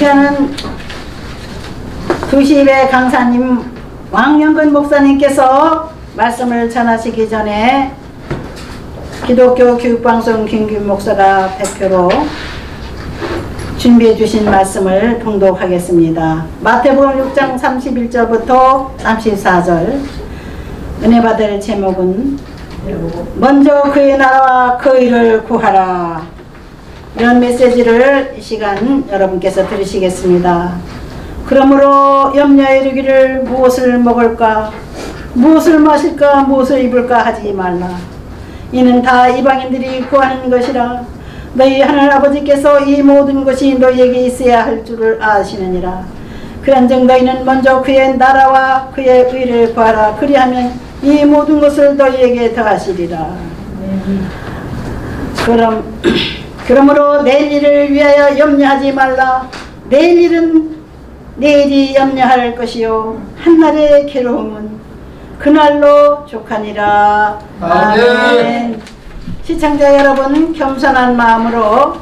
이제는 2시 강사님 왕영근 목사님께서 말씀을 전하시기 전에 기독교 교육방송 김규 목사가 대표로 준비해 주신 말씀을 봉독하겠습니다. 마태복음 6장 31절부터 34절. 은혜 받을 제목은 먼저 그의 나라와 그 일을 구하라. 이런 메시지를 이 시간 여러분께서 들으시겠습니다. 그러므로 염려에 이르기를 무엇을 먹을까, 무엇을 마실까, 무엇을 입을까 하지 말라. 이는 다 이방인들이 구하는 것이라. 너희 하늘 아버지께서 이 모든 것이 너희에게 있어야 할 줄을 아시느니라. 그런즉 너희는 먼저 그의 나라와 그의 의를 구하라. 그리하면 이 모든 것을 너희에게 더하시리라. 그러므로 내일 일을 위하여 염려하지 말라. 내일 일은 내일이 염려할 것이요 한날의 괴로움은 그날로 족하니라. 아멘. 시청자 여러분, 겸손한 마음으로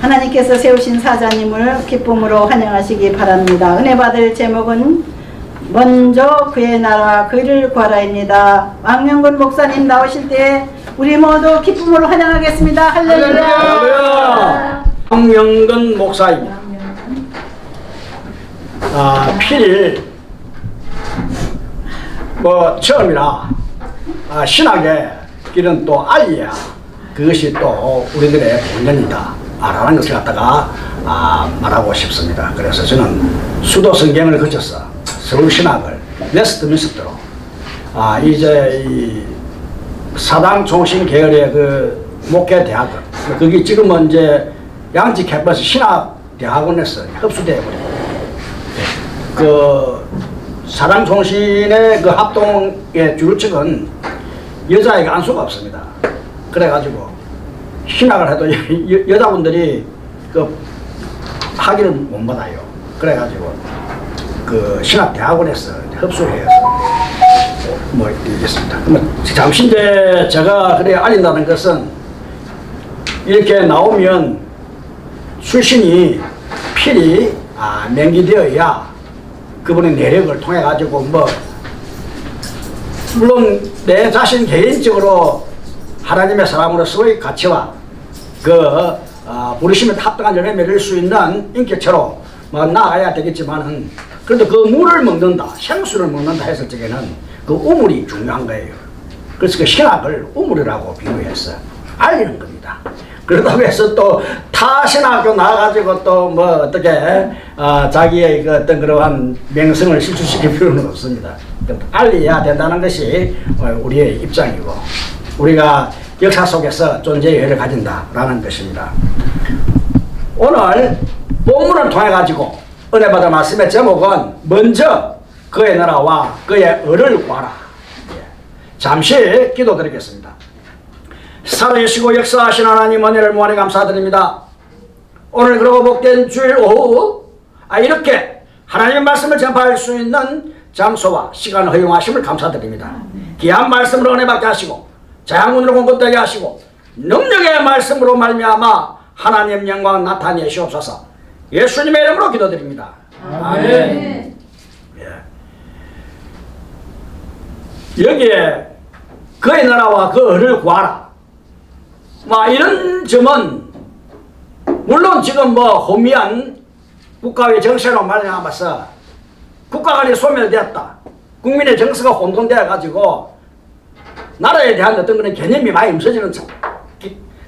하나님께서 세우신 사자님을 기쁨으로 환영하시기 바랍니다. 은혜 받을 제목은 먼저 그의 나라와 그 일을 구하라입니다. 왕영근 목사님 나오실 때 우리 모두 기쁨으로 환영하겠습니다. 할렐루야. 왕영근 목사님, 필 처음이라 신학의 길은 또 알려야 그것이 또 우리들의 본전이다 라는 것을 갖다가 말하고 싶습니다. 그래서 저는 수도 성경을 거쳐서 서울신학을 웨스트민스터로 이제 이 사당 총신 계열의 그 목회 대학원, 거기 지금은 이제 양지 캠퍼스 신학 대학원에서 흡수되어 버리고 그 사당 총신의 그 합동의 주루측은 여자에게 안수가 없습니다. 그래가지고 신학을 해도 여자분들이 그 학위를 못 받아요. 그래가지고 그 신학대학원에서 흡수해서 이랬습니다. 그러면 잠시 이제 제가 그래 알린다는 것은 이렇게 나오면 출신이 필히 명기되어야 그분의 내력을 통해 가지고 물론 내 자신 개인적으로 하나님의 사람으로서의 가치와 그 부르심에 합당한 열매 맺을 수 있는 인격체로 나아가야 되겠지만은 그래도 그 물을 먹는다, 생수를 먹는다 했을 적에는 그 우물이 중요한 거예요. 그래서 그 신학을 우물이라고 비유해서 알리는 겁니다. 그러다고 해서 또 타 신학교 나와가지고 또 어떻게 자기의 그 어떤 그러한 명성을 실추시킬 필요는 없습니다. 알려야 된다는 것이 우리의 입장이고 우리가 역사 속에서 존재의 의의를 가진다라는 것입니다. 오늘 본문을 통해 가지고 은혜 받은 말씀의 제목은 먼저 그의 나라와 그의 의를 구하라. 잠시 기도드리겠습니다. 살아계시고 역사하신 하나님 은혜를 무한히 감사드립니다. 오늘 그러고 복된 주일 오후 이렇게 하나님의 말씀을 전파할 수 있는 장소와 시간을 허용하심을 감사드립니다. 귀한 말씀으로 은혜 받게 하시고 자양문으로 공급되게 하시고 능력의 말씀으로 말미암아 하나님의 영광 나타내시옵소서. 예수님의 이름으로 기도드립니다. 아멘. 여기에 그의 나라와 그 의를 구하라. 이런 점은 물론 지금 혼미한 국가의 정세로 말미암아서 국가 간이 소멸되었다. 국민의 정서가 혼돈되어 가지고 나라에 대한 어떤 그런 개념이 많이 없어지는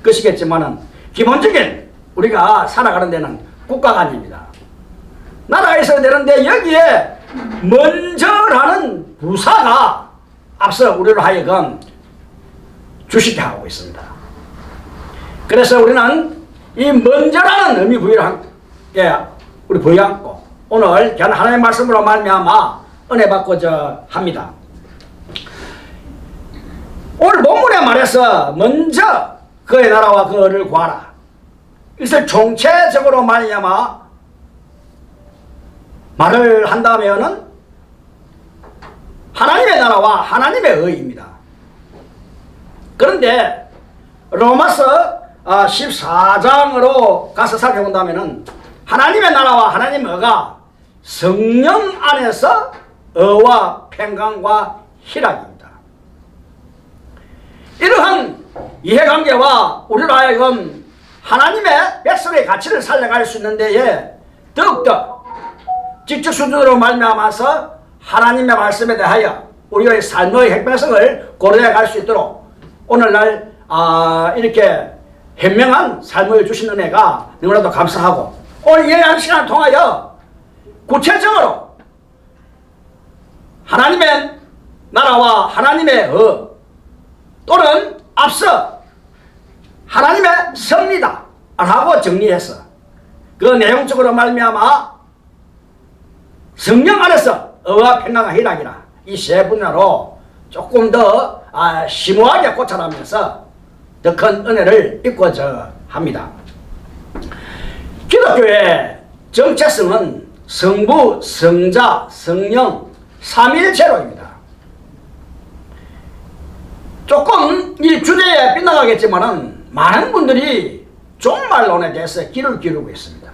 것이겠지만은 기본적인 우리가 살아가는 데는 국가가 아닙니다. 나라가 있어야 되는데 여기에 먼저라는 부사가 앞서 우리로 하여금 주식해 하고 있습니다. 그래서 우리는 이 먼저라는 의미 부여를 함께 우리 부여하고 오늘 귀한 하나님의 말씀으로 말미암아 은혜 받고자 합니다. 오늘 본문에 말해서 먼저 그의 나라와 그 의를 구하라. 이것을 총체적으로 말미암아 말을 한다면은 하나님의 나라와 하나님의 의입니다. 그런데 로마서 14장으로 가서 살펴본다면은 하나님의 나라와 하나님의 의가 성령 안에서 의와 평강과 희락입니다. 이러한 이해관계와 우리로 하여금 하나님의 백성의 가치를 살려갈 수 있는 데에 더욱더 지적 수준으로 말미암아서 하나님의 말씀에 대하여 우리의 삶의 핵심성을 고려해 갈 수 있도록 오늘날 이렇게 현명한 삶을 주신 은혜가 너무나도 감사하고, 오늘 예한 시간을 통하여 구체적으로 하나님의 나라와 하나님의 또는 앞서 하나님의 섭리다 라고 정리해서 그 내용적으로 말미암아 성령 안에서 의와 평강과 희락이라 이 세 분야로 조금 더 심오하게 고찰하면서 더 큰 은혜를 입고자 합니다. 기독교의 정체성은 성부, 성자, 성령, 삼위일체로입니다. 조금 이 주제에 빗나가겠지만은 많은 분들이 종말론에 대해서 귀를 기울이고 있습니다.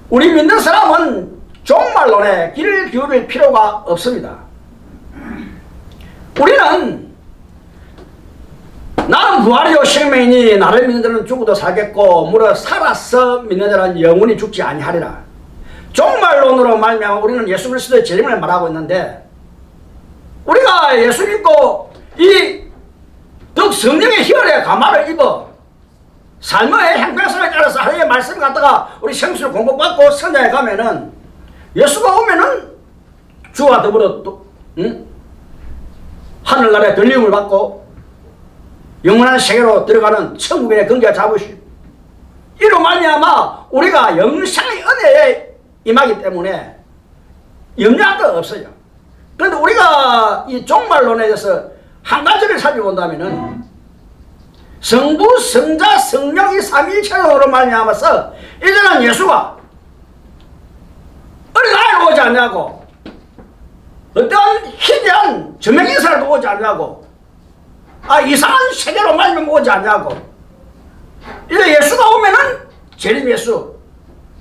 우리 믿는 사람은 종말론에 귀를 기울일 필요가 없습니다. 우리는 나는 부활이요 생명이니 나를 믿는 자는 죽어도 살겠고 무릇 살아서 믿는 자는 영원히 죽지 아니하리라. 종말론으로 말미암아 우리는 예수 그리스도의 재림을 말하고 있는데, 우리가 예수 믿고 이 덕 성령의 희열에 감화를 입어 삶의 행편성을 따라서 하나님의 말씀을 갖다가 우리 성수를 공부받고 성장해 가면은 예수가 오면은 주와 더불어 또 하늘나라의 들림을 받고 영원한 세계로 들어가는 천국의 근기가 잡으시고, 이로 말미암아 우리가 영생의 은혜에 임하기 때문에 염려할 거 없어요. 그런데 우리가 이 종말론에 대해서 한 가지를 살펴본다면은 성부, 성자, 성령이 삼위일체로 말미암아서 이제는 예수가 어린 아이로 오지 않냐고, 어떤 희대한 저명인사로 오지 않냐고, 이상한 세계로 말미암아 오지 않냐고. 이제 예수가 오면은 재림 예수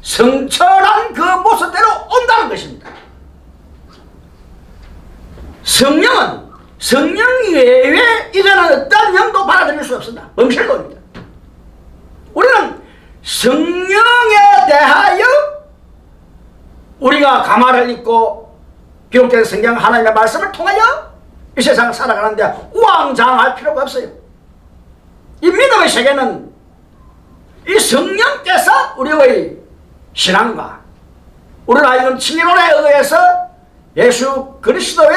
성철한 그 모습대로 온다는 것입니다. 성령 외에 이제는 어떤 영도 받아들일 수 없습니다. 범실론입니다. 우리는 성령에 대하여 우리가 감화를 입고 기록된 성경 하나님의 말씀을 통하여 이 세상을 살아가는데 우왕좌왕할 필요가 없어요. 이 믿음의 세계는 이 성령께서 우리의 신앙과 우리를 하여금 칭의론에 의해서 예수 그리스도에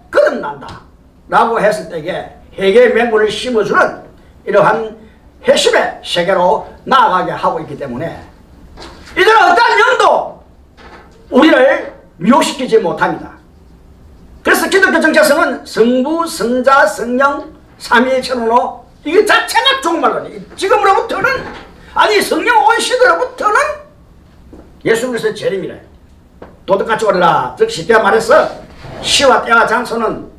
거듭난다 라고 했을 때에 회개의 맹물을 심어주는 이러한 회심의 세계로 나아가게 하고 있기 때문에 이제는 어떤 영도 우리를 미혹시키지 못합니다. 그래서 기독교 정체성은 성부, 성자, 성령, 삼위일체론으로 이게 자체가 종말론이에요. 지금으로부터는, 아니 성령 온 시대로부터는 예수 그리스도의 재림이래. 도덕같이 오리라. 즉 쉽게 말해서 시와 때와 장소는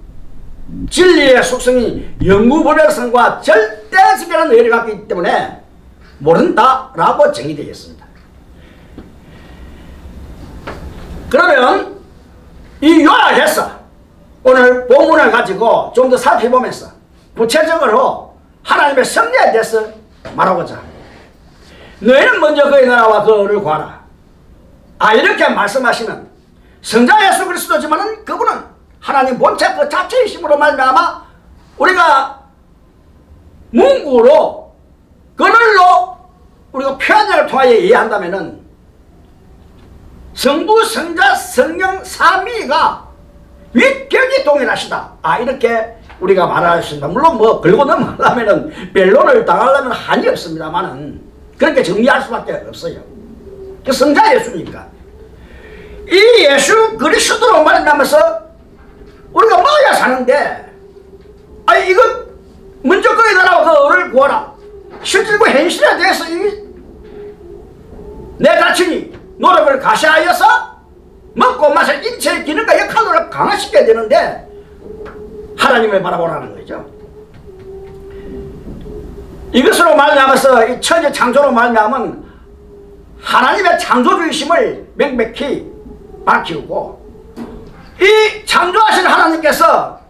진리의 속성이 영구불멸성과 절대성이라는 의의를 갖고 있기 때문에 모른다라고 정의되어 있습니다. 그러면 이 요약해서 오늘 본문을 가지고 좀 더 살펴보면서 구체적으로 하나님의 섭리에 대해서 말하고자 합니다. 너희는 먼저 그의 나라와 그 의를 구하라. 이렇게 말씀하시면 성자 예수 그리스도지만은 그분은 하나님 본체 그 자체이심으로 말미암아 우리가 문구로 그늘로 우리가 표현을 통하여 이해한다면은 성부, 성자, 성령 삼위가 윗격이 동일하시다. 이렇게 우리가 말할 수 있습니다. 물론 뭐 걸고 넘어가려면은 변론을 당하려면 한이 없습니다만은 그렇게 정리할 수밖에 없어요. 그 성자 예수니까 이 예수 그리스도로 말하면서 우리가 뭐야 사는데, 이거 먼저 그의 나라와 그 의를 구하라. 실제 그 현실에 대해서 내 자신이 노력을 가시하여서 먹고 마실 인체의 기능과 역할을 강화시켜야 되는데 하나님을 바라보라는 거죠. 이것으로 말미암아서 이 천지 창조로 말미암은 하나님의 창조주이심을 명백히 밝히고, 이 창조하신 하나님께서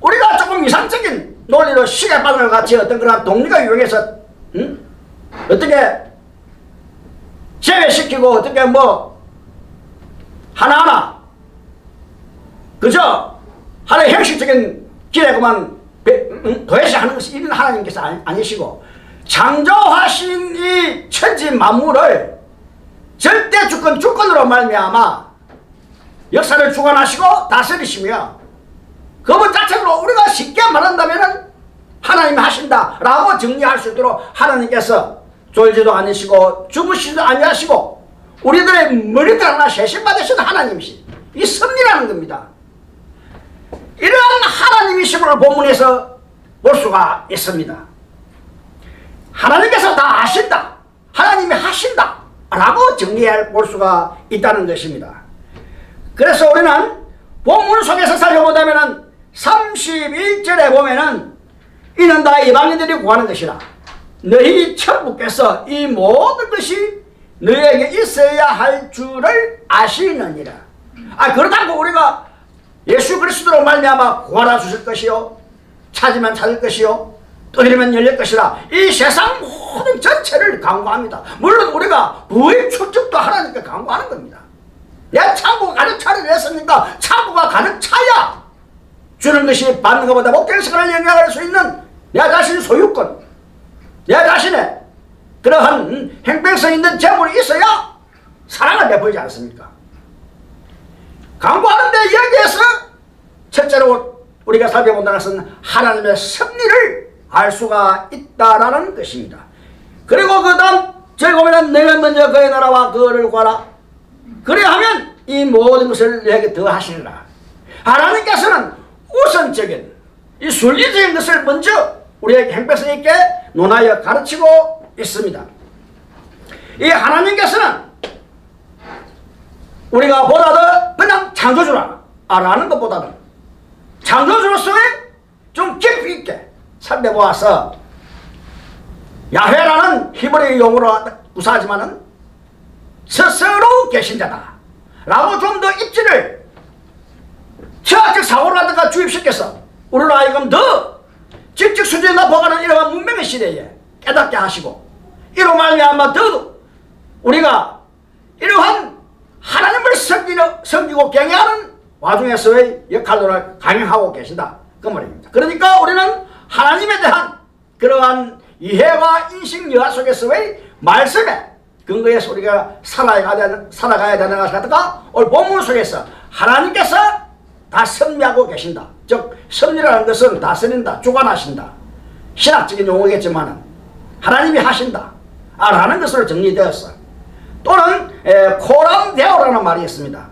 우리가 조금 이상적인 논리로 시계바늘 같이 어떤 그런 동리가 유행해서 어떻게 제외시키고 어떻게 뭐 하나하나 그저 하나의 형식적인 길에만 도외시하는 것이 이런 하나님께서 아니시고, 창조하신 이 천지 만물을 절대 주권으로 말미암아 역사를 주관하시고 다스리시며, 그것 자체로 우리가 쉽게 말한다면 하나님이 하신다 라고 정리할 수 있도록 하나님께서 졸지도 않으시고 죽으시지도 아니하시고 우리들의 머리들 하나 세심받으신 하나님이시, 이 섭리라는 겁니다. 이러한 하나님이심을 본문에서 볼 수가 있습니다. 하나님께서 다 아신다, 하나님이 하신다 라고 볼 수가 있다는 것입니다. 그래서 우리는 본문 속에서 살펴보자면 31절에 보면은 이는 다 이방인들이 구하는 것이라 너희 천부께서 이 모든 것이 너희에게 있어야 할 줄을 아시느니라. 그렇다고 우리가 예수 그리스도로 말미암아 구하라 주실 것이요, 찾으면 찾을 것이요, 뚫리면 열릴 것이라, 이 세상 모든 전체를 강구합니다. 물론 우리가 부의 축적도 하나님께 강구하는 겁니다. 내 창고가 가득 차를 했으니까 창고가 가득 차야 주는 것이 받는 것보다 목적성을 영향할 수 있는 내 자신의 소유권, 내 자신의 그러한 행복성 있는 재물이 있어야 사랑을 베풀지 않습니까? 강구하는데 여기에서 첫째로 우리가 살펴본다는 것은 하나님의 섭리를 알 수가 있다라는 것입니다. 그리고 그 다음 저기 보면 내가 먼저 그의 나라와 그를 구하라, 그래야하면 이 모든 것을 내게 더하시리라. 하나님께서는 우선적인 이 순리적인 것을 먼저 우리에게 행복성 있게 논하여 가르치고 있습니다. 이 하나님께서는 우리가 보다도 그냥 창조주라 라는 것보다는 창조주로서의 좀 깊이 있게 살펴보아서 야훼라는 히브리 용어로 구사하지만은 스스로 계신 자다 라고 좀 더 입지를 철학적 사고를 갖다가 주입시켜서 우리로 하여금 더 지적 수준에 높아가는 이러한 문명의 시대에 깨닫게 하시고, 이로 말미암아 더 우리가 이러한 하나님을 섬기고 경외하는 와중에서의 역할을 강행하고 계신다 그 말입니다. 그러니까 우리는 하나님에 대한 그러한 이해와 인식 여하 속에서의 말씀에 근거해서 우리가 살아가야 되는 것을 갖다가 오늘 본문 속에서 하나님께서 다 섭리하고 계신다. 즉 섭리라는 것은 다스린다, 주관하신다, 신학적인 용어겠지만 하나님이 하신다 라는 것으로 정리되었어. 또는 코람데오라는 말이 있습니다.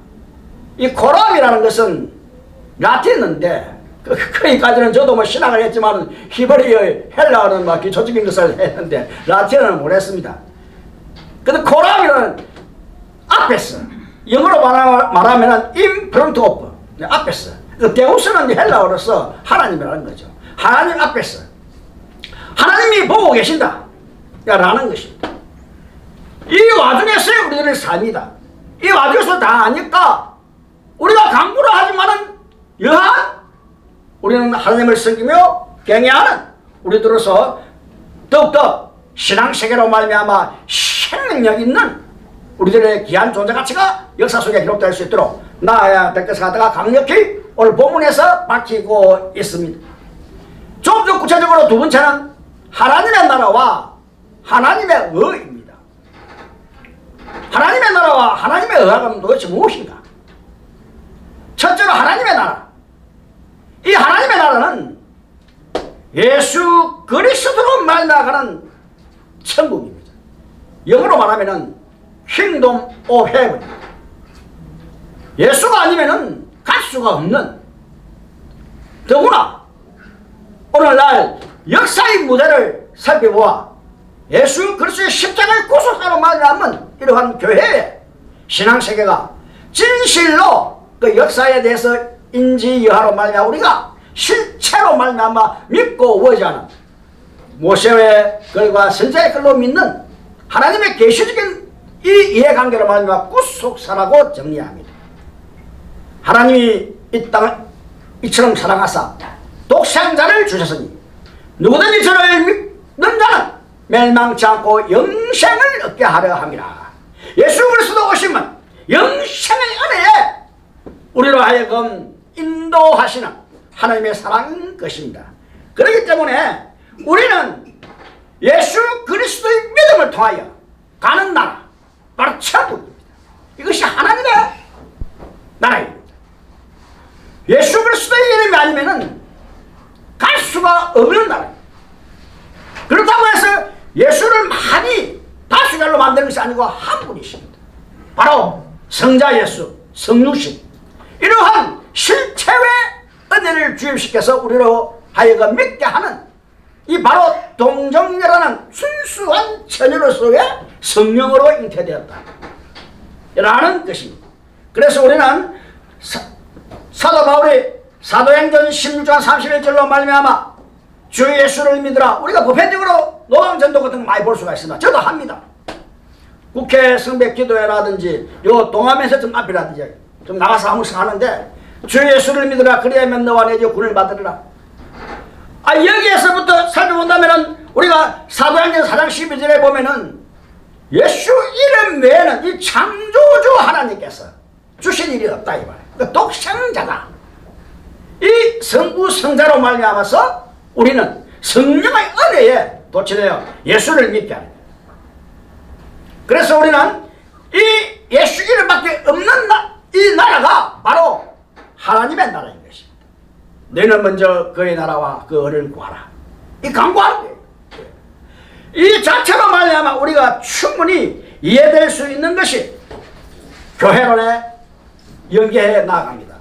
이 코람이라는 것은 라틴어인데 거기까지는 저도 뭐 신학을 했지만 히브리어 헬라어는 막 기초적인 것을 했는데 라틴어는 못했습니다. 근데 코람이라는 앞에서, 영어로 말하면 in front of, 앞에서, 데우스는 헬라어로서 하나님이라는 거죠. 하나님 앞에서 하나님이 보고 계신다 라는 것입니다. 이 와중에서의 우리들의 삶이다. 이 와중에서 다 아니까 우리가 강구를 하지만은 여한 우리는 하나님을 섬기며 경외하는 우리들로서 더욱더 신앙세계로 말미암아 생명력 있는 우리들의 귀한 존재 가치가 역사 속에 기록될 수 있도록 나아야 될 것을 갖다가 강력히 오늘 본문에서 밝히고 있습니다. 좀 더 구체적으로 두 번째는 하나님의 나라와 하나님의 의입니다. 하나님의 나라와 하나님의 의가 도대체 무엇인가? 첫째로 하나님의 나라. 이 하나님의 나라는 예수 그리스도로 말미암아가는 천국입니다. 영어로 말하면은 Kingdom of Heaven. 예수가 아니면은 갈 수가 없는, 더구나 오늘날 역사의 무대를 살펴보아 예수 그리스도의 십자가의 구속사로 말미암은 이러한 교회의 신앙세계가 진실로 그 역사에 대해서 인지여하로 말미암아 우리가 실체로 말미암아 믿고 의지하는 모세의 글과 선지자의 글로 믿는 하나님의 계시적인 이 이해관계로 말미암아 구속사라고 정리합니다. 하나님이 이 땅을 이처럼 사랑하사 독생자를 주셨으니 누구든지 저를 믿는 자는 멸망치 않고 영생을 얻게 하려 함이라. 예수 그리스도 오시면 영생의 은혜에 우리로 하여금 인도하시는 하나님의 사랑인 것입니다. 그렇기 때문에 우리는 예수 그리스도의 믿음을 통하여 가는 나라, 바로 천국입니다. 이것이 하나님의 나라입니다. 예수 그리스도의 이름이 아니면은 갈 수가 없는 나라입니다. 그렇다고 해서 예수를 많이 다수결로 만드는 것이 아니고 한 분이십니다. 바로 성자 예수, 성육신, 이러한 실체의 은혜를 주임시켜서 우리로 하여금 믿게 하는 이 바로 동정녀라는 순수한 처녀로서의 성령으로 잉태되었다 라는 것입니다. 그래서 우리는 사도 바울이 사도행전 16장 31절로 말미암아 주 예수를 믿으라. 우리가 보편적으로 노방전도 같은 거 많이 볼 수가 있습니다. 저도 합니다. 국회 성백 기도회라든지 요 동아면서 좀 앞이라든지 좀 나가서 한 번씩 하는데 주 예수를 믿으라. 그리하면 너와 내 집 구원을 받으리라. 여기에서부터 살펴본다면은 우리가 사도행전 4장 12절에 보면은 예수 이름 외에는 이 창조주 하나님께서 주신 일이 없다 이 말이에요. 그 독생자다. 이 성부 성자로 말미암아서 우리는 성령의 은혜에 도취되어 예수를 믿게 합니다. 그래서 우리는 이 예수 이름밖에 없는 이 나라가 바로 하나님의 나라인 것입니다. 너희는 먼저 그의 나라와 그 은혜를 구하라. 이 강구하는 거예요. 이 자체로 말미암아 우리가 충분히 이해될 수 있는 것이 교회론에 연계해 나아갑니다.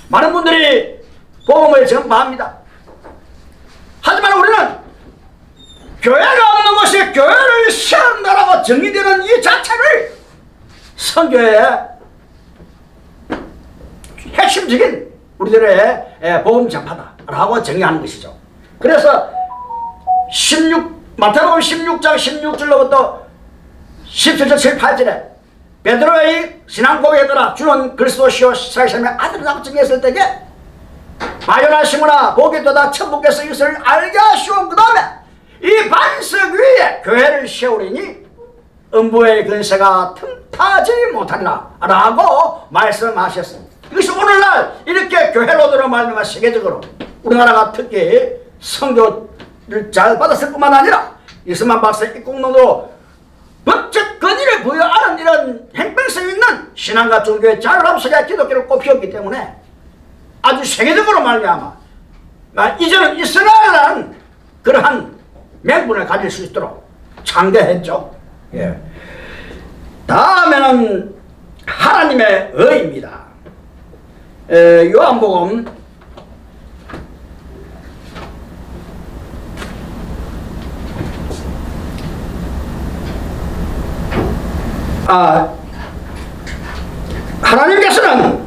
많은 분들이 복음을 전파합니다. 하지만 우리는 교회가 없는 것이 교회를 세운다라고 정의되는 이 자체를 선교의 핵심적인 우리들의 복음 전파다라고 정의하는 것이죠. 그래서 마태복음 16장 16절로부터 17절 18절에 베드로의 신앙 고백에 따라 주는 그리스도시요 살아계심의 아들이라고 정했을 때에 바요나 시므나 보게 되다 천국에서 이것을 알게 하시오. 그 다음에 이 반석 위에 교회를 세우리니 음부의 근세가 틈타지 못하리라 라고 말씀하셨습니다. 이것이 오늘날 이렇게 교회로들어 말미암아 세계적으로 우리나라가 특히 선교를 잘 받았을 뿐만 아니라 이스만 박사의 입국론으로 법적 권위를 부여하는 이런 행방성 있는 신앙과 종교의 자유함속에 기독교를 꼽혔기 때문에 아주 세계적으로 말미암아 이제는 이스라엘은 그러한 명분을 가질 수 있도록 창대했죠. 예. 다음에는 하나님의 의입니다. 요한복음 '하나님께서는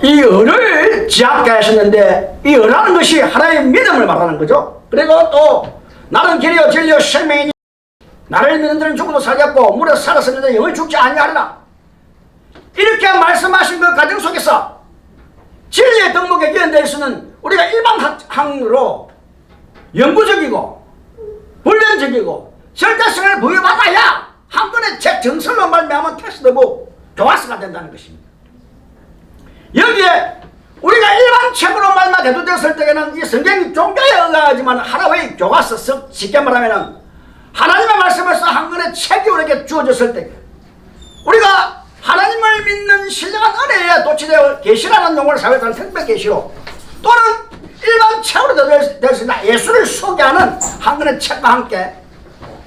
이 을을 지하게 하셨는데 이 을하는 것이 하나님의 믿음을 말하는 거죠. 그리고 또 나는 길이요 진리요 생명이니 나를 믿는 자는 죽어도 살겠고 물에 살았으면 영원히 죽지 아니하리라. 이렇게 말씀하신 그 과정 속에서 진리의 덕목에 기원될 수는 우리가 일반 학으로 영구적이고 불변적이고 절대성을 부여받아야 한 건의 책 정설로 말미암아 텍스트고 교과서가 된다는 것입니다. 여기에 우리가 일반 책으로 말만 대두되었을 때에는 이 성경이 종교에 의하지만 하나의 교과서 즉 쉽게 말하면 하나님의 말씀에서 한 권의 책이 우리에게 주어졌을 때 우리가 하나님을 믿는 신령한 은혜에 도취되어 계시라는 용어를 사용하는 특별 계시로 또는 일반 책으로 될 수 있는 예수를 소개하는 한 권의 책과 함께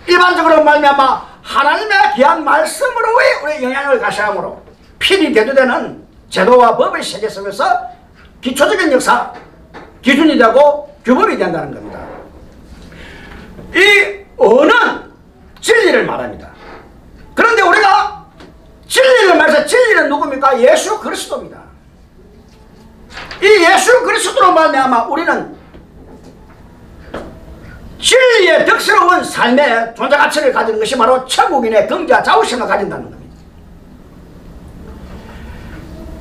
일반적으로 말미암아 하나님의 귀한 말씀으로의 우리의 영향을 가시함으로 필히 대두되는 제도와 법의 세계 속에서 기초적인 역사 기준이 되고 규범이 된다는 겁니다. 이 언은 진리를 말합니다. 그런데 우리가 진리를 말해서 진리는 누굽니까? 예수 그리스도입니다. 이 예수 그리스도로 말미암아 우리는 진리의 덕스러운 삶의 존재 가치를 가지는 것이 바로 천국인의 긍지와 자부심을 가진다는 겁니다.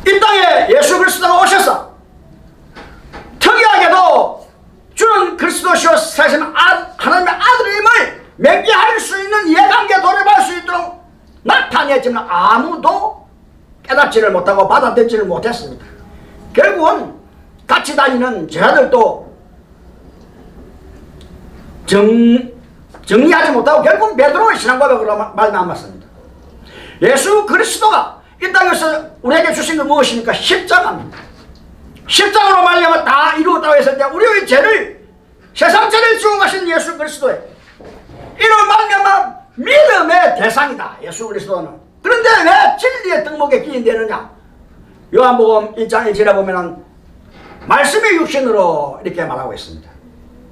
이 땅에 예수 그리스도가 오셔서 특이하게도 주는 그리스도시오 사실 하나님의 아들임을 맹기할 수 있는 이해관계에 돌입할 수 있도록 나타냈지만 아무도 깨닫지를 못하고 받아들이지를 못했습니다. 결국은 같이 다니는 제자들도 정리하지 못하고 결국 베드로의 신앙 고백으로 말미암았습니다. 예수 그리스도가 이 땅에서 우리에게 주신 건 무엇입니까? 십자가입니다. 십자가로 말미암아 다 이루었다고 했을 때 우리의 죄를 세상 죄를 지고 가신 예수 그리스도의 이로 말미암아 믿음의 대상이다. 예수 그리스도는. 그런데 왜 진리의 덕목에 기인되느냐? 요한복음 1장 1절에 보면은 말씀이 육신으로 이렇게 말하고 있습니다.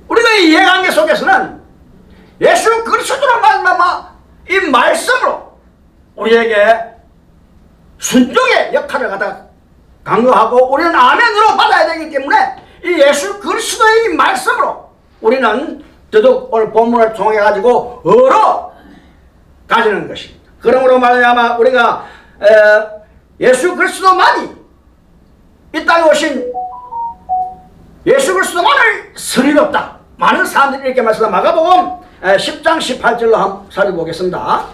우리가 이 이해관계 속에서는 예수 그리스도로 말미암아 이 말씀으로 우리에게 순종의 역할을 갖다 강요하고 우리는 아멘으로 받아야 되기 때문에 이 예수 그리스도의 이 말씀으로 우리는 더더욱 오늘 본문을 통해 가지고 얻어 가지는 것입니다. 그러므로 말미암아 우리가 예수 그리스도만이 이 땅에 오신 예수 그리스도만을 스리롭다. 많은 사람들이 이렇게 말씀합니다. 마가복음 10장 18절로 한번 살펴보겠습니다.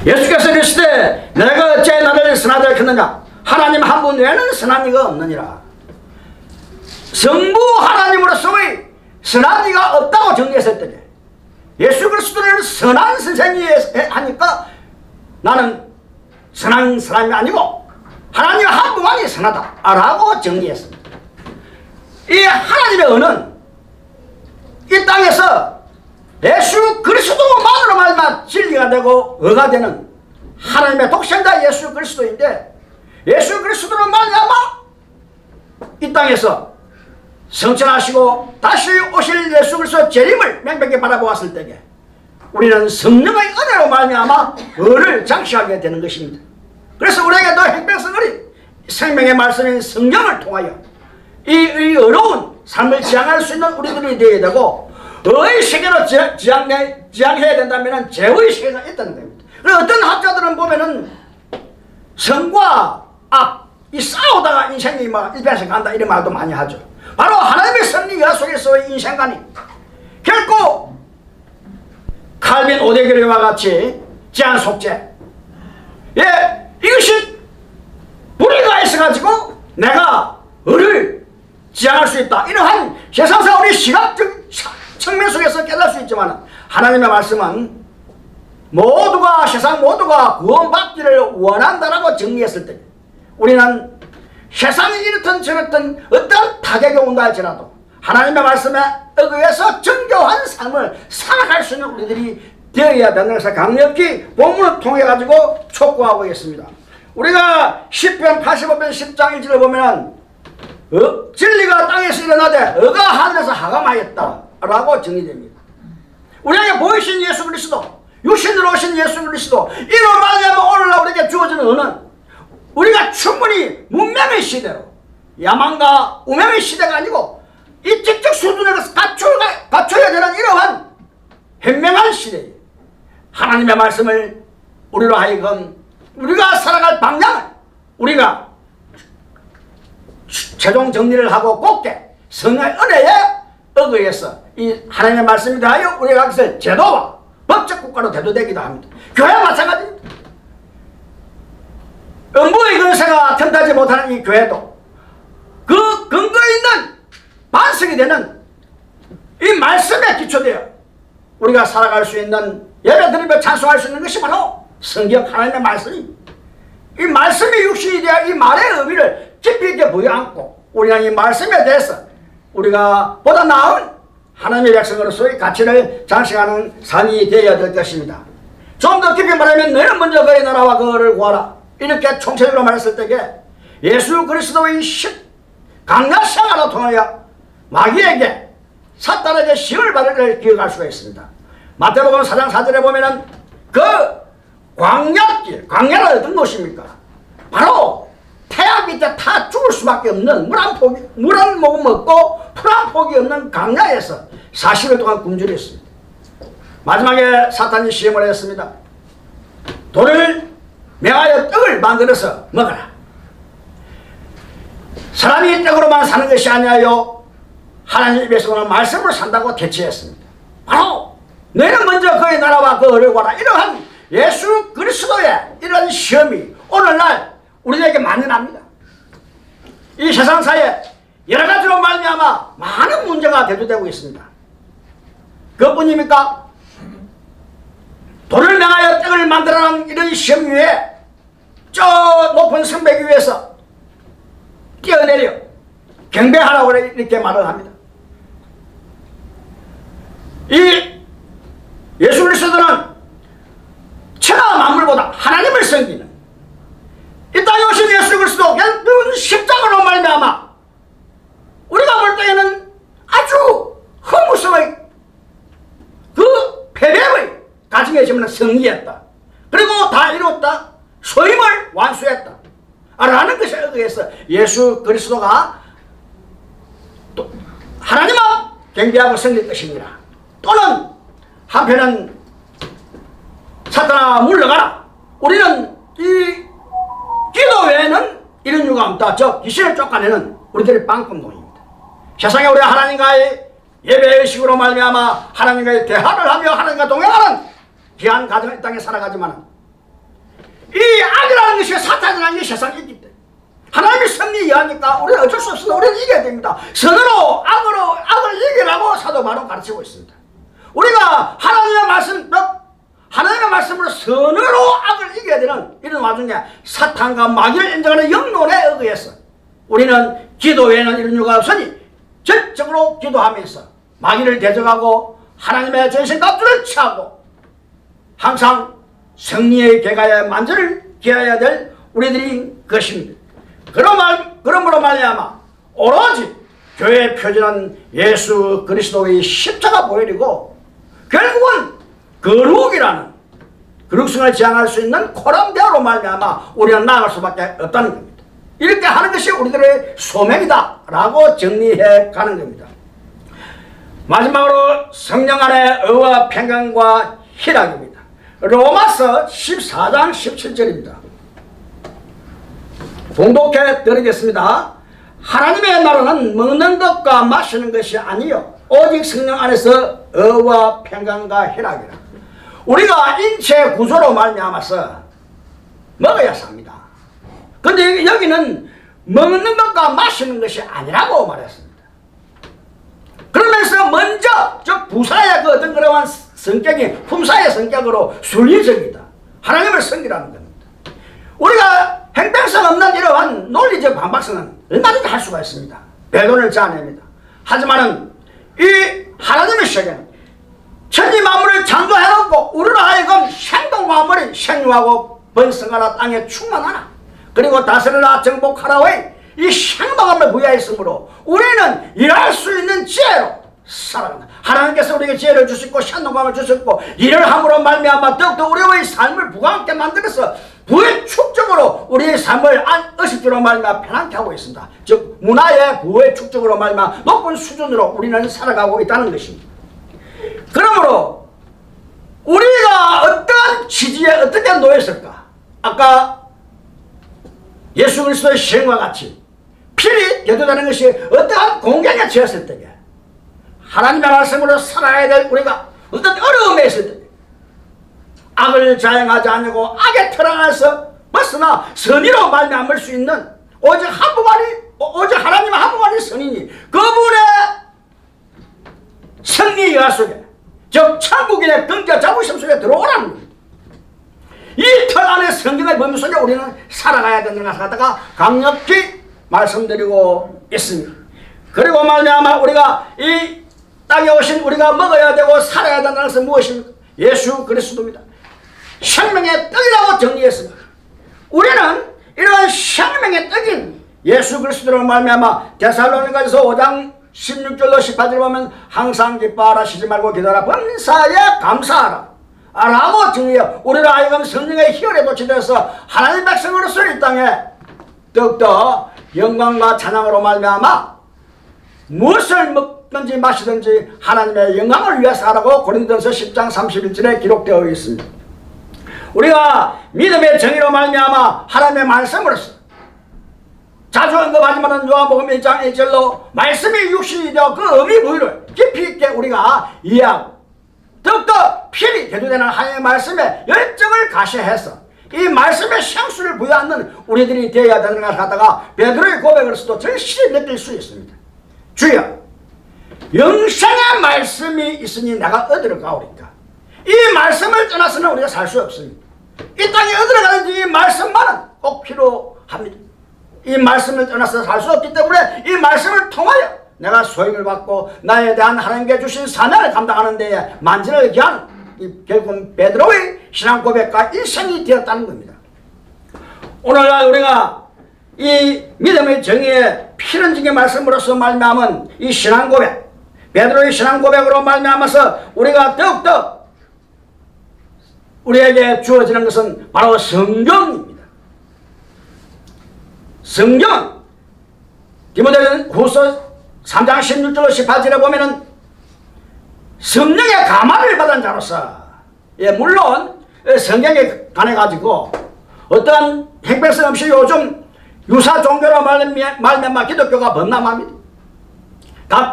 예수께서 이르시되 내가 어찌 나를 선하다 했느냐? 하나님 한 분 외에는 선한 이가 없느니라. 성부 하나님으로서의 선한 이가 없다고 정리했을 때 예수 그리스도를 선한 선생이 하니까 나는 선한 사람이 아니고 하나님 한 분만이 선하다 라고 정리했습니다. 이 하나님의 은은 이 땅에서 예수 그리스도만으로 말미암아 진리가 되고 의가 되는 하나님의 독생자 예수 그리스도인데 예수 그리스도로 말미암아 이 땅에서 성천하시고 다시 오실 예수 그리스도 재림을 명백히 바라보았을 때에 우리는 성령의 은혜로 말미암아 의를 장시하게 되는 것입니다. 그래서 우리에게도 행백성의 생명의 말씀인 성령을 통하여 이 의로운 삶을 지향할 수 있는 우리들이 되어야 되고 의의 세계로 지향해야 된다면 죄의 세계가 있다는 겁니다. 그래서 어떤 학자들은 보면은 선과 악, 이 싸우다가 인생이 막 일변에서 간다 이런 말도 많이 하죠. 바로 하나님의 섭리가 속에서의 인생관이 결코 칼빈 오데교리와 같이 제한 속죄 이것이 불의가 있어가지고 내가 의를 지향할 수 있다 이러한 세상상 우리 시각적 측면 속에서 깨달을 수 있지만 하나님의 말씀은 모두가 세상 모두가 구원받기를 원한다라고 정리했을 때 우리는 세상이 이렇든 저렇든 어떤 타격이 온다 할지라도 하나님의 말씀에 의해서 정교한 삶을 살아갈 수 있는 우리들이 되어야 되는 것을 강력히 본문을 통해 가지고 촉구하고 있습니다. 우리가 시편 85편 10장 1절을 보면 진리가 땅에서 일어나되 의가 하늘에서 하감하였다 라고 정리됩니다. 우리에게 보이신 예수 그리스도 육신으로 오신 예수 그리스도 이로 말하면 오늘날 우리에게 주어지는 은은 우리가 충분히 문명의 시대로 야망과 우명의 시대가 아니고 이 지적 수준에서 갖춰야 되는 이러한 현명한 시대에 하나님의 말씀을 우리로 하여금 우리가 살아갈 방향을 우리가 최종 정리를 하고 곧게 성령의 은혜에 의해서 이 하나님의 말씀에 대하여 우리가 그것을 제도와 법적 국가로 대두되기도 합니다. 교회와 마찬가지입니다. 음부의 근세가 틈타지 못하는 이 교회도 그 근거 있는 반석이 되는 이 말씀에 기초되어 우리가 살아갈 수 있는 예배드리며 찬송할 수 있는 것이 바로 성경 하나님의 말씀이 이 말씀이 육신이 되어 이 말의 의미를 깊이 있게 부여안고 우리는 이 말씀에 대해서 우리가 보다 나은 하나님의 백성으로서의 가치를 장식하는 삶이 되어야 될 것입니다. 좀 더 깊이 말하면 너희는 먼저 그의 나라와 그를 구하라 이렇게 총체적으로 말했을 때에 예수 그리스도의 강력 생활을 통하여 마귀에게 사탄에게 시험을 받을 걸 기억할 수가 있습니다. 마태복음 4장 4절에 보면은 그 광야길, 광야는 어떤 곳입니까? 바로 태양 밑에 타 죽을 수밖에 없는 물 한 모금 먹고 풀 한 폭이 없는 강야에서 40일 동안 굶주렸습니다. 마지막에 사탄이 시험을 했습니다. 돌을 명하여 떡을 만들어서 먹어라. 사람이 떡으로만 사는 것이 아니하여 하나님 입에서 오는 말씀으로 산다고 대치했습니다. 바로 너희는 먼저 그의 나라와 그 의를 구하라. 이러한 예수 그리스도의 이런 시험이 오늘날 우리에게 만연합니다. 이 세상사에 여러 가지로 말미암아 많은 문제가 대두되고 있습니다. 그뿐입니까? 돌을 명하여 떡을 만들어라는 이런 시험 위에 저 높은 성벽 위에서 뛰어내려 경배하라고 이렇게 말을 합니다. 이 예수 그리스도는 천하 만물보다 하나님을 섬기는 이 땅에 오신 예수 그리스도 그 십자가로 말미암아 우리가 볼 때에는 아주 허무성의 그 패배의 가정에 지면 성리했다. 그리고 다 이뤘다. 소임을 완수했다. 라는 것에 의해서 예수 그리스도가 또 하나님만 경배하고 섬길 것입니다. 또는 한편은 사탄아 물러가라. 우리는 이 기도 외에는 이런 이유가 없다. 저 귀신을 쫓아내는 우리들의 빵꿈동입니다. 세상에 우리 하나님과의 예배의식으로 말미암아 하나님과의 대화를 하며 하나님과 동행하는 귀한 가정을 이 땅에 살아가지만 이 악이라는 것이 사탄이라는 것이 세상에 있기 때문에 하나님의 승리 이해하니까 우리는 어쩔 수 없어서 우리는 이겨야 됩니다. 선으로 악을 이기라고 사도 바로 가르치고 있습니다. 우리가 하나님의 말씀으로 선으로 악을 이겨야 되는 이런 와중에 사탄과 마귀를 인정하는 영론에 의해서 우리는 기도 외에는 이런 이유가 없으니 전적으로 기도하면서 마귀를 대적하고 하나님의 전신 갑주를 취하고 항상 승리의 계가의 만전을 기해야 될 우리들인 것입니다. 그러므로 말미암아 오로지 교회의 표준은 예수 그리스도의 십자가 보혈이고 결국은 거룩이라는 거룩성을 지향할 수 있는 코람대오로 말미암아 우리는 나아갈 수밖에 없다는 겁니다. 이렇게 하는 것이 우리들의 소명이다 라고 정리해 가는 겁니다. 마지막으로 성령 안의 의와 평강과 희락입니다. 로마서 14장 17절입니다. 봉독해 드리겠습니다. 하나님의 나라는 먹는 것과 마시는 것이 아니요 오직 성령 안에서 의와 평강과 희락이라. 우리가 인체 구조로 말미암아서 먹어야 삽니다. 근데 여기는 먹는 것과 마시는 것이 아니라고 말했습니다. 그러면서 먼저 저 부사의 그 어떤 그러한 성격이 품사의 성격으로 순리적이다. 하나님을 섬기라는 겁니다. 우리가 행동성 없는 이러한 논리적 반박성은 얼마든지 할 수가 있습니다. 배론을 짜냅니다. 하지만은 이 하나님의 세계는 천지 만물을 창조해놓고 우리로 하여금 행동과 머리 생육하고 번성하라 땅에 충만하라 그리고 다스리라 정복하라의 이 행동함을 부여했으므로 우리는 일할 수 있는 지혜로 살아간다. 하나님께서 우리에게 지혜를 주셨고 행동감을 주셨고 일을 함으로 말미암아 더욱더 우리의 삶을 부강하게 만들어서 부의 축적으로 우리의 삶을 의식적으로 말미암아 편안케 하고 있습니다. 즉 문화의 부의 축적으로 말미암아 높은 수준으로 우리는 살아가고 있다는 것입니다. 그러므로 우리가 어떠한 취지에 어떻게 놓였을까? 아까 예수 그리스도의 시행과 같이 필히 대두되는 것이 어떠한 공경에 처했을 때에 하나님의 말씀으로 살아야 될 우리가 어떤 어려움에 있을 때 악을 자행하지 않고 악의 틀 안에서 벗어나 선의로 말미암을 수 있는 오직 하나님의 한 분만이 선이니 그분의 승리 여하 속에 즉 천국인의 긍휼 자부심 속에 들어오라는 겁니다. 이 틀 안에 성경의 범위 속에 우리는 살아가야 된다는 것을 갖다가 강력히 말씀드리고 있습니다. 그리고 말미암아 우리가 이 땅에 오신 우리가 먹어야 되고 살아야 된다는 것은 무엇입니까? 예수 그리스도입니다. 생명의 떡이라고 정리했습니다. 우리는 이러한 생명의 떡인 예수 그리스도로 말미암아 데살로니가서 5장 16절로 18절 보면 항상 기뻐하라 쉬지 말고 기도하라 범사에 감사하라 라고 정리해요. 우리를 하여금 성령의 희열에 도취되어서 하나님 백성으로서 이 땅에 더욱더 영광과 찬양으로 말미암아 무엇을 먹든지 마시든지 하나님의 영광을 위해서 하라고 고린도서 10장 31절에 기록되어 있습니다. 우리가 믿음의 정의로 말미암아 하나님의 말씀으로서 자주 언급하지만 요한복음 1장 1절로 말씀이 육신이 되어 그 의미 부여를 깊이 있게 우리가 이해하고 더욱더 필히 대두되는 하나님의 말씀에 열정을 가시해서 이 말씀의 향수를 부여하는 우리들이 되어야 되는 것을 갖다가 베드로의 고백으로서도 절실히 느낄 수 있습니다. 주여, 영생의 말씀이 있으니 내가 어디로 가오리까? 이 말씀을 떠나서는 우리가 살 수 없습니다. 이 땅에 어디로 가든지 이 말씀만은 꼭 필요합니다. 이 말씀을 떠나서 살 수 없기 때문에 이 말씀을 통하여 내가 소임을 받고 나에 대한 하나님께 주신 사명을 감당하는 데에 만전을 기한 결국은 베드로의 신앙 고백과 일생이 되었다는 겁니다. 오늘날 우리가 이 믿음의 정의의 필연적인 말씀으로서 말미암은 이 신앙 고백, 베드로의 신앙 고백으로 말미암아서 우리가 더욱더 우리에게 주어지는 것은 바로 성경입니다. 성경은 디모데후서 3장 16절 18절에 보면은 성령의 감화를 받은 자로서, 물론 성경에 관해 가지고 어떠한 행패성 없이 요즘 유사 종교로 말미암아 기독교가 범람합니다.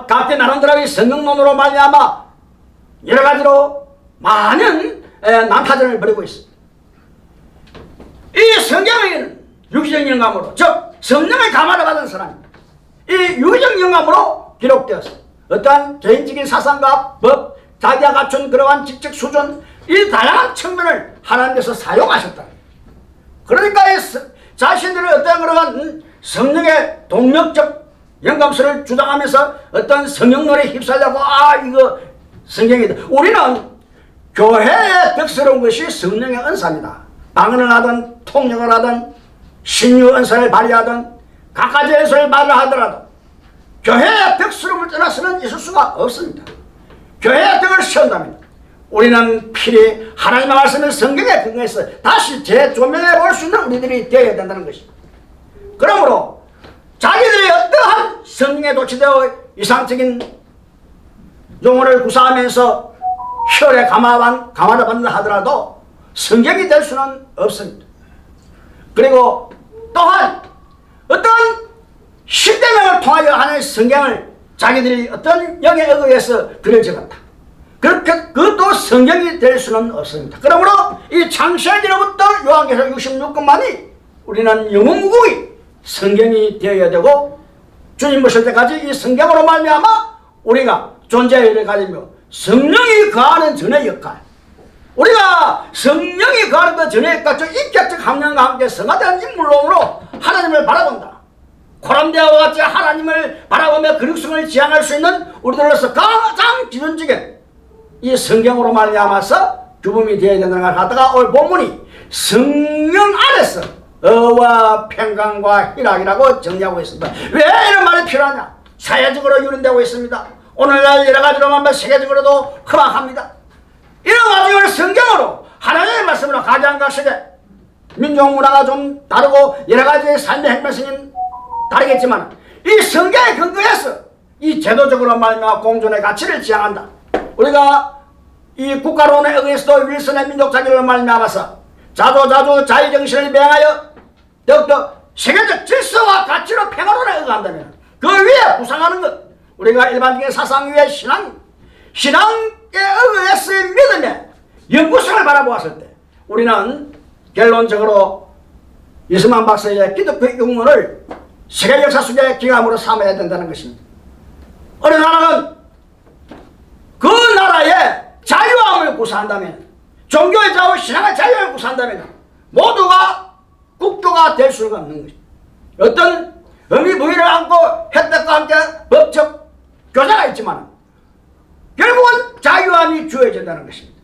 각기 나름대로의 성경론으로 말미암아 여러 가지로 많은 난타전을 벌이고 있습니다. 이 성경에는 유기적 영감으로, 즉 성령의 감화를 받은 사람입니다. 이 유기적 영감으로 기록되었습니다. 어떠한 개인적인 사상과 법, 자기가 갖춘 그러한 지적 수준, 이 다양한 측면을 하나님께서 사용하셨다. 그러니까 이 자신들의 어떤 그러한 성령의 동력적 영감수를 주장하면서 어떤 성령론에 휩싸려고 이거 성경이다. 우리는 교회에 덕스러운 것이 성령의 은사입니다. 방언을 하든 통역을 하든 신유 은사를 발휘하든 각가지 은사를 발휘하더라도 교회의 덕스러움을 떠나서는 있을 수가 없습니다. 교회의 덕을 세운다면 우리는 필히 하나님의 말씀을 성경에 근거해서 다시 재조명해 볼 수 있는 우리들이 되어야 된다는 것입니다. 그러므로 자기들이 어떠한 성경에 도취되어 이상적인 용어를 구사하면서 혈의 감화를 받는다 하더라도 성경이 될 수는 없습니다. 그리고 또한 어떤 십계명을 통하여 하나님의 성경을 자기들이 어떤 영에 의해서 글을 적었다. 그렇게 그것도 성경이 될 수는 없습니다. 그러므로 이 창세기로부터 요한계시록 66권만이 우리는 영원무궁히 성경이 되어야 되고 주님 오실 때까지 이 성경으로 말미암아 우리가 존재를 가지며 성령이 거하는 전의 역할, 우리가 성령이 거하는 그 전의 역할, 즉 인격적 함량과 함께 성화된 인물론으로 하나님을 바라본다. 코람데아와 같이 하나님을 바라보며 그리스도를 지향할 수 있는 우리들로서 가장 기본적인 이 성경으로 말미암아서 규범이 되어야 된다는 걸 갖다가 오늘 본문이 성령 안에서 어와 평강과 희락이라고 정리하고 있습니다. 왜 이런 말이 필요하냐? 사회적으로 유린되고 있습니다. 오늘날 여러 가지로 말하면 세계적으로도 험악합니다. 이런 과정을 성경으로 하나님의 말씀으로 가져간 것이되 민족 문화가 좀 다르고 여러 가지의 삶의 행방성이 다르겠지만 이 성경에 근거해서 이 제도적으로 말미암아 공존의 가치를 지향한다. 우리가 이 국가론에 의해서도 윌슨의 민족 자기를 말미암아서 자주 자유정신을 명하여 더욱더 세계적 질서와 가치로 평화론에 의한다면 그 위에 부상하는 것, 우리가 일반적인 사상 위에 신앙에 의해서의 믿음의 연구성을 바라보았을 때 우리는 결론적으로 이승만 박사의 기독교 육문을 세계 역사 속의 기감으로 삼아야 된다는 것입니다. 어느 나라는 그 나라의 자유함을 구사한다면, 종교의 자유, 신앙의 자유를 구사한다면 모두가 국교가 될 수가 없는 것입니다. 어떤 의미 부여를 안고 혜택과 함께 법적 교사가 있지만 결국은 자유함이 주어진다는 것입니다.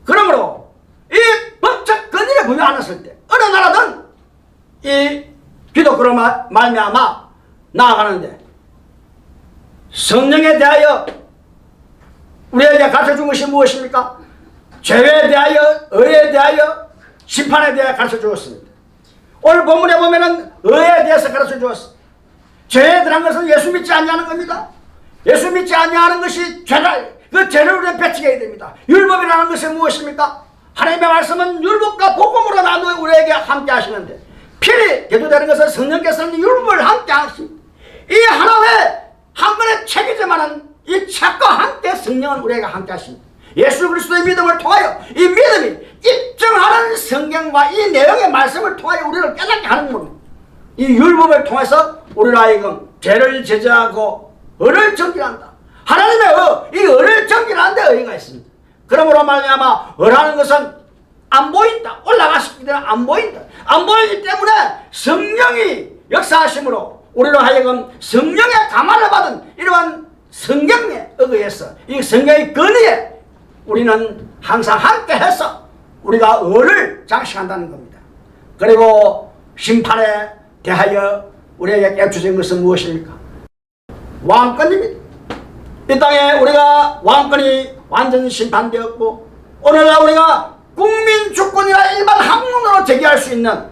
그러므로 이 법적 권위를 부여 안 했을 때 어느 나라든 이 기독교로 말미암아 나아가는데 성령에 대하여 우리에게 가르쳐준 것이 무엇입니까? 죄에 대하여, 의에 대하여, 심판에 대하여 가르쳐 주었습니다. 오늘 본문에 보면은 의에 대해서 가르쳐 주었어. 죄에 들어간 것은 예수 믿지 않냐는 겁니다. 예수 믿지 않냐는 것이 죄다, 그 죄를 우리가 배치게 됩니다. 율법이라는 것이 무엇입니까? 하나님의 말씀은 율법과 복음으로 나누어 우리에게 함께 하시는데, 필히 계도되는 것은 성령께서는 율법을 함께 하십니다. 이 하나의 한 번에 책이지만은 이 책과 함께 성령은 우리에게 함께 하십니다. 예수 그리스도의 믿음을 통하여 이 믿음이 입증하는 성경과 이 내용의 말씀을 통하여 우리를 깨닫게 하는 겁니다. 이 율법을 통해서 우리를 하여금 죄를 제재하고 의를 정결한다. 하나님의 이 의를 정결하는데 의가 있습니다. 그러므로 말미암아 의라는 것은 안 보인다. 올라가시기 때문에 안 보인다. 안 보이기 때문에 성령이 역사하심으로 우리로 하여금 성령의 감화를 받은 이러한 성경에 의해서 이 성경의 근위에 우리는 항상 함께 해서 우리가 의를 장식한다는 겁니다. 그리고 심판에 대하여 우리에게 깨주신 것은 무엇입니까? 왕권입니다. 이 땅에 우리가 왕권이 완전 심판되었고, 오늘날 우리가 국민 주권이나 일반 학문으로 제기할 수 있는,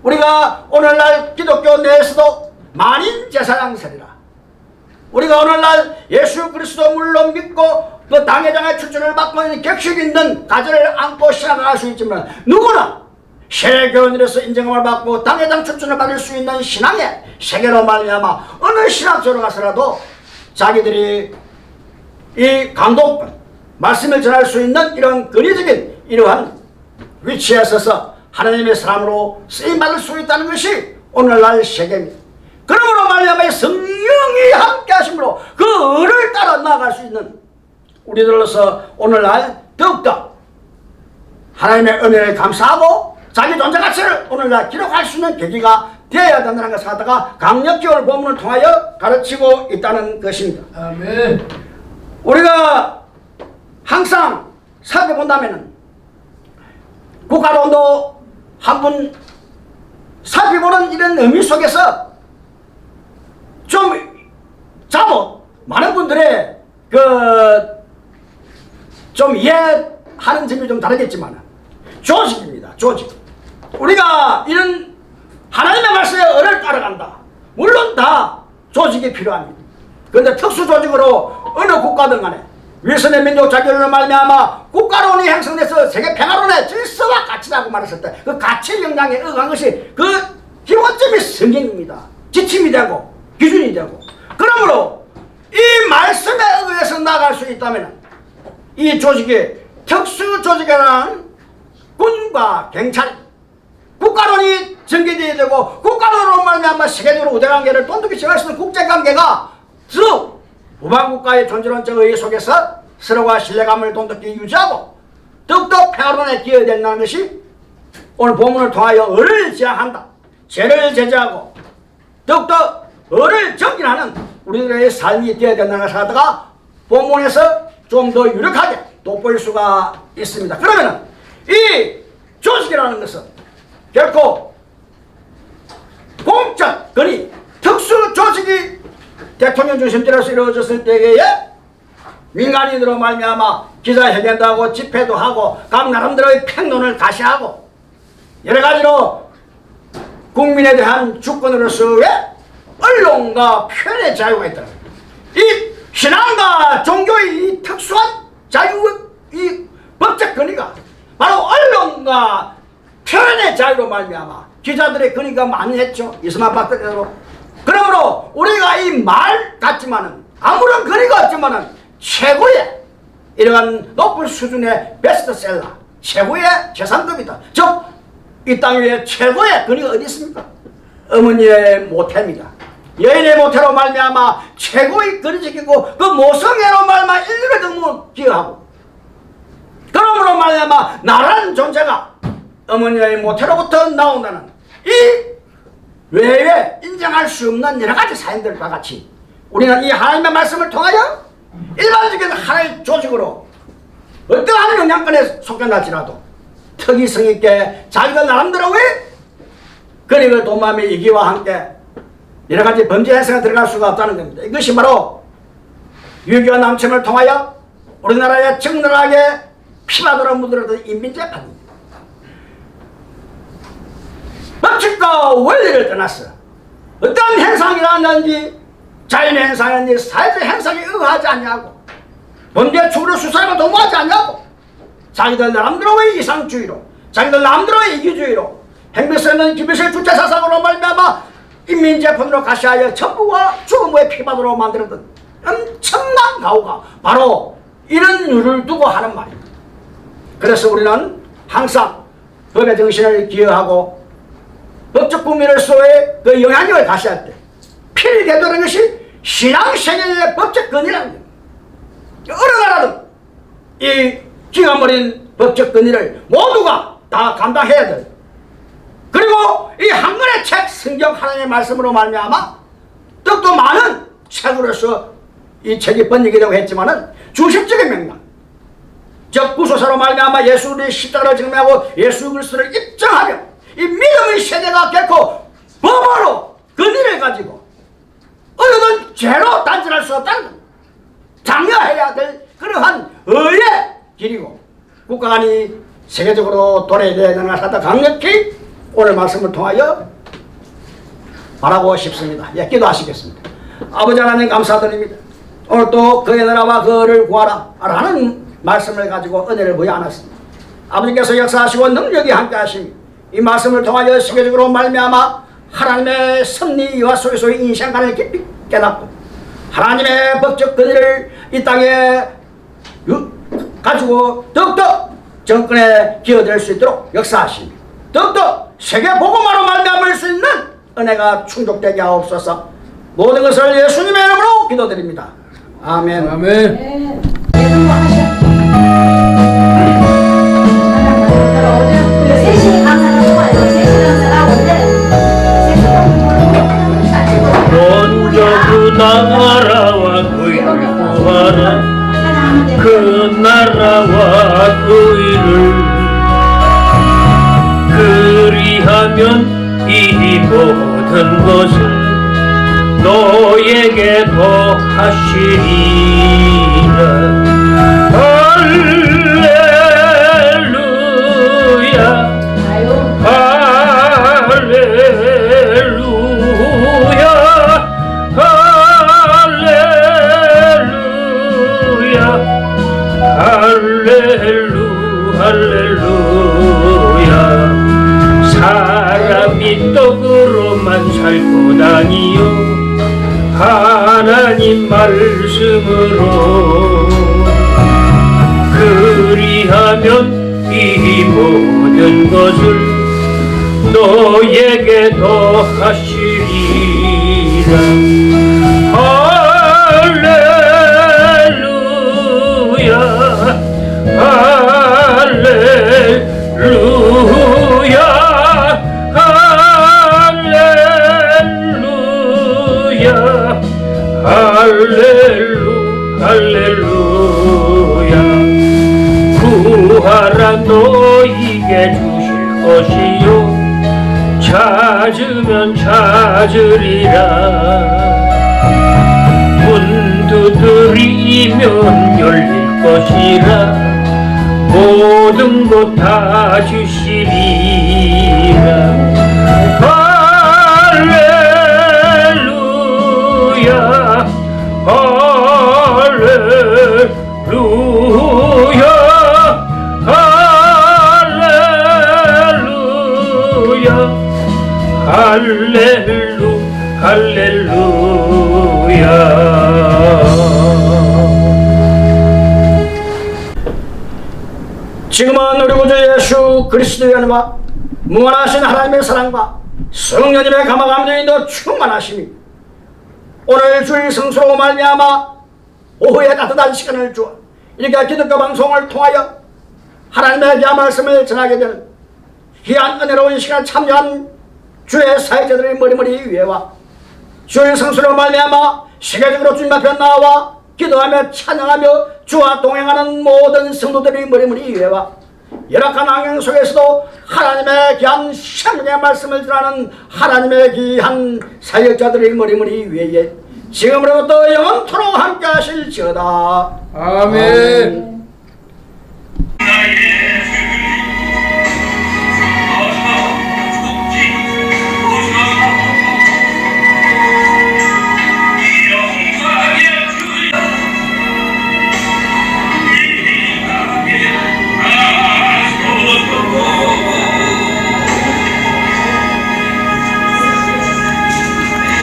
우리가 오늘날 기독교 내에서도 만인 제사장설이라, 우리가 오늘날 예수 그리스도 물론 믿고 그 당회장의 추천을 받고 있는 격식 있는 가정을 안고 신앙을 수 있지만, 누구나 세계교인으로서 인정을 받고 당회장 추천을 받을 수 있는 신앙의 세계로 말미암아 어느 신학교로 가서라도 자기들이 이 감독 말씀을 전할 수 있는 이런 근위적인 이러한 위치에 서서 하나님의 사람으로 쓰임받을 수 있다는 것이 오늘날 세계입니다. 그러므로 말미암아 성령이 함께 하심으로 그 의를 따라 나아갈 수 있는 우리들로서 오늘날 더욱더 하나님의 은혜를 감사하고 자기 존재 가치를 오늘날 기록할 수 있는 계기가 되어야 된다는 것을 갖다가 강력히 오늘 본문을 통하여 가르치고 있다는 것입니다. 아멘. 우리가 항상 살펴본다면 국가론도 한번 살펴보는 이런 의미 속에서 좀 잘못 많은 분들의 좀 이해하는 점이 좀 다르겠지만 조직입니다. 조직. 우리가 이런 하나님의 말씀에 의를 따라간다. 물론 다 조직이 필요합니다. 그런데 특수 조직으로 어느 국가든 간에 위선의 민족 자결로 말미암아 국가론이 형성돼서 세계 평화론의 질서와 가치라고 말했을 때 그 가치 영향에 의한 것이 그 기본점이 성경입니다. 지침이 되고 기준이 되고, 그러므로 이 말씀에 의해서 나아갈 수 있다면 이 조직이 특수 조직이라는 군과 경찰, 국가론이 전개되어야 되고 국가론으로 말미암아 세계적으로 우대관계를 돈독히 지어갈 수 있는 국제관계가 즉 우방국가의 존재론적 의의 속에서 서로가 신뢰감을 돈독히 유지하고 더욱더 평화론에 기여된다는 것이 오늘 본문을 통하여 의를 지향한다. 죄를 제재하고 더욱더 의를 정진하는 우리들의 삶이 되어야 된다는 것을 갖다가 본문에서 좀 더 유력하게 돋보일 수가 있습니다. 그러면 이 조직이라는 것은 결코 공적 권위, 특수 조직이 대통령 중심제로서 이루어졌을 때에 민간인으로 말미암아 기자회견도 하고 집회도 하고 각 나름대로의 평론을 가시하고 여러 가지로 국민에 대한 주권으로서의 언론과 표현의 자유가 있다. 이 신앙과 종교의 이 특수한 자유, 이 법적 권위가 바로 언론과 표현의 자유로 말미암아 기자들의 권위가 많이 했죠. 이스만 박대대로. 그러므로 우리가 이 말 같지만은 아무런 권위가 없지만은 최고의 이러한 높은 수준의 베스트셀러, 최고의 재산급이다. 즉 이 땅 위에 최고의 권위가 어디 있습니까? 어머니의 모태입니다. 여인의 모태로 말미암아 최고의 권위적이고 그 모성애로 말미암아 인류를 너무 기여하고, 그러므로 말미암아 나라는 존재가 어머니의 모태로부터 나온다는 이 외에 인정할 수 없는 여러 가지 사연들과 같이 우리는 이 하나님의 말씀을 통하여 일반적인 하나의 조직으로 어떠한 영향권에 속견할지라도 특이성 있게 자기가 나름대로의 그리고 도마의 이기와 함께 여러 가지 범죄 행사가 들어갈 수가 없다는 겁니다. 이것이 바로 유교 남침을 통하여 우리나라에 적나라하게 피바도로 묻어들었던 인민재판입니다. 법칙과 원리를 떠났어. 어떤 행상이 일어났는지 자연의 행상이었는지 사회적 행상에 의하지 않냐고, 범죄 추구를 수사하고 도모하지 않냐고, 자기들 나름대로의 이상주의로, 자기들 나름대로의 이기주의로, 행비서는 기비서의 주체사상으로 말미암아 인민재판으로 가시하여 전부와 죽음의 피바다로 만들었던 엄청난 가오가 바로 이런 이유를 두고 하는 말입니다. 그래서 우리는 항상 법의 정신을 기여하고 법적 국민으로서의 그 영향력을 가시할 때 필개도라는 것이 신앙세계의 법적 권위라는 겁니다. 어느 나라든 이 기가 막힌 법적 권위를 모두가 다 감당해야 돼요. 그리고 이 한 권의 책 성경 하나님의 말씀으로 말미암아 더욱더 많은 책으로서 이 책이 번역이 되고 했지만은 중심적인 맥락, 즉 구소사로 말미암아 예수의 십자가를 증명하고 예수 그리스도를 입증하며 이 믿음의 세대가 결코 법으로 권위를 가지고 어느 죄로 단절할 수 없다는 겁니다. 장려해야 될 그러한 의의 길이고 국가간이 세계적으로 돌아야 되는 것을 강력히 오늘 말씀을 통하여 말하고 싶습니다. 예, 기도하시겠습니다. 아버지 하나님 감사드립니다. 오늘 또 그의 나라와 그를 구하라 라는 말씀을 가지고 은혜를 부여하셨습니다. 아버지께서 역사하시고 능력이 함께 하십니다. 이 말씀을 통하여 세계적으로 말미암아 하나님의 섭리와 속에서의 인생관을 깊이 깨닫고 하나님의 법적 권위를 이 땅에 가지고 더욱더 정권에 기여될 수 있도록 역사하십니다. 더욱더 세계 복음화로 말미암을 수 있는 은혜가 충족되게 하옵소서. 모든 것을 예수님의 이름으로 기도드립니다. 아멘. 아멘. 먼저 그 나라와 그의 구하라. 그 나라와 그의 그리하면 이 모든 것을 너에게 더하시리라. 할렐루야 할렐루야 할렐루야 할렐루야. 사람이 떡으로만 살고다니요 하나님 말씀으로 그리하면 이 모든 것을 너에게 더하시리라. 할렐루야 할렐루야 할렐루야. 구하라 너에게 주실 것이요 찾으면 찾으리라. 문 두드리면 열릴 것이라. 모든 것 다 주시리라. 할렐루야 할렐루야 할렐루야 할렐루야. 지금은 우리 구주 예수 그리스도의 은혜와 무한하신 하나님의 사랑과 성령님의 감화감동인도 충만하심이 오늘 주일 성수로 말미암아 오후에 따뜻한 시간을 주어 이렇게 기독교 방송을 통하여 하나님의 귀한 말씀을 전하게 되는 귀한 은혜로운 시간 참여한 주의 사역자들의 머리머리 위에와 주일 성수로 말미암아 세계적으로 주님 앞에 나와 기도하며 찬양하며 주와 동행하는 모든 성도들의 머리머리 위에와 열악한 환경 속에서도 하나님의 귀한 생명의 말씀을 전하는 하나님의 귀한 사역자들의 머리머리 위에 지금으로부터 영원토록 함께 하실지어다. 아멘.